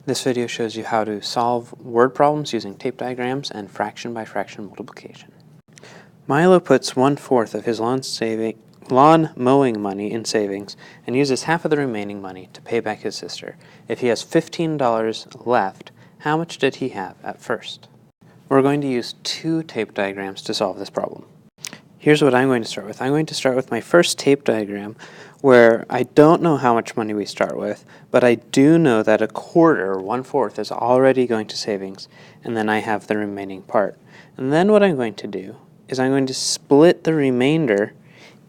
This video shows you how to solve word problems using tape diagrams and fraction by fraction multiplication. Milo puts 1/4 of his lawn mowing money in savings and uses half of the remaining money to pay back his sister. If he has $15 left, how much did he have at first? We're going to use two tape diagrams to solve this problem. Here's what I'm going to start with. I'm going to start with my first tape diagram where I don't know how much money we start with, but I do know that a quarter, 1/4, is already going to savings, and then I have the remaining part. And then what I'm going to do is I'm going to split the remainder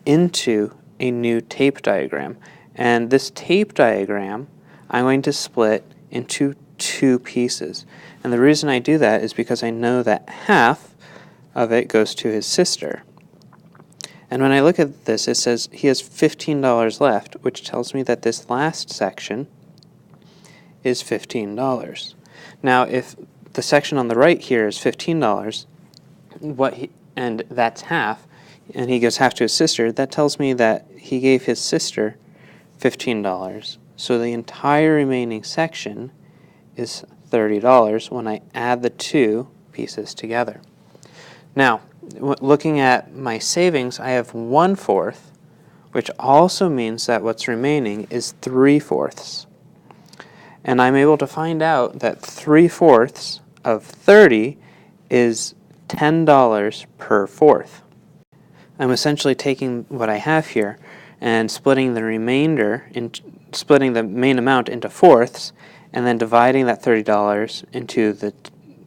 into a new tape diagram. And this tape diagram I'm going to split into two pieces. And the reason I do that is because I know that half of it goes to his sister. And when I look at this, it says he has $15 left, which tells me that this last section is $15. Now, if the section on the right here is $15, and that's half, and he gives half to his sister, that tells me that he gave his sister $15. So the entire remaining section is $30 when I add the two pieces together. Now, looking at my savings, I have 1/4, which also means that what's remaining is 3/4. And I'm able to find out that 3/4 of 30 is $10 per fourth. I'm essentially taking what I have here and splitting the main amount into fourths, and then dividing that $30 into the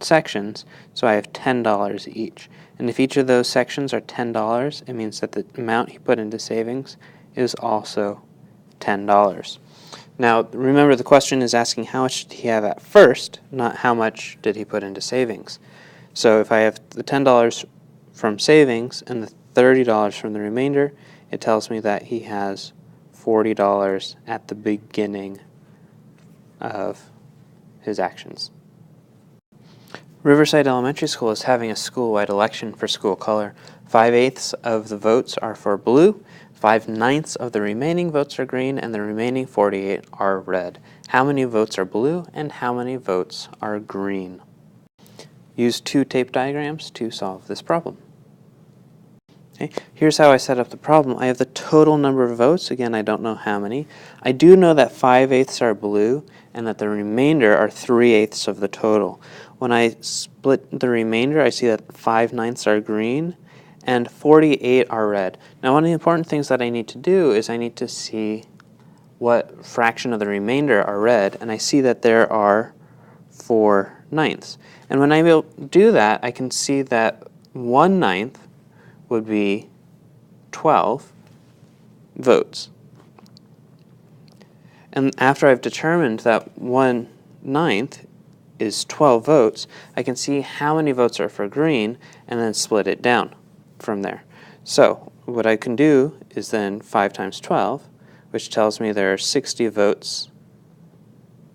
sections, so I have $10 each. And if each of those sections are $10, it means that the amount he put into savings is also $10. Now, remember, the question is asking how much did he have at first, not how much did he put into savings. So if I have the $10 from savings and the $30 from the remainder, it tells me that he has $40 at the beginning of his actions. Riverside Elementary School is having a school-wide election for school color. 5/8 of the votes are for blue, 5/9 of the remaining votes are green, and the remaining 48 are red. How many votes are blue and how many votes are green? Use two tape diagrams to solve this problem. Okay, here's how I set up the problem. I have the total number of votes. Again, I don't know how many. I do know that 5/8 are blue and that the remainder are 3/8 of the total. When I split the remainder, I see that 5/9 are green and 48 are red. Now, one of the important things that I need to do is I need to see what fraction of the remainder are red, and I see that there are 4/9. And when I do that, I can see that 1/9 would be 12 votes. And after I've determined that 1/9 is 12 votes, I can see how many votes are for green and then split it down from there. So what I can do is then 5 times 12, which tells me there are 60 votes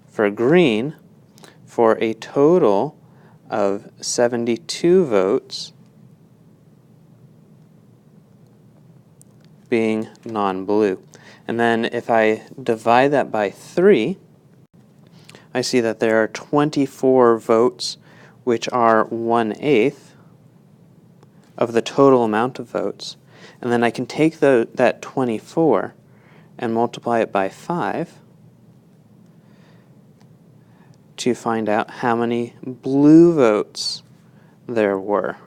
for green, for a total of 72 votes being non-blue. And then if I divide that by 3, I see that there are 24 votes, which are 1/8 of the total amount of votes. And then I can take that 24 and multiply it by 5 to find out how many blue votes there were.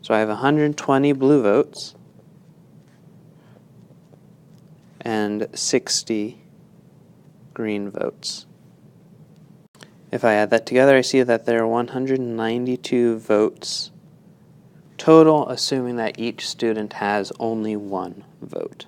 So I have 120 blue votes and 60 green votes. If I add that together, I see that there are 192 votes total, assuming that each student has only one vote.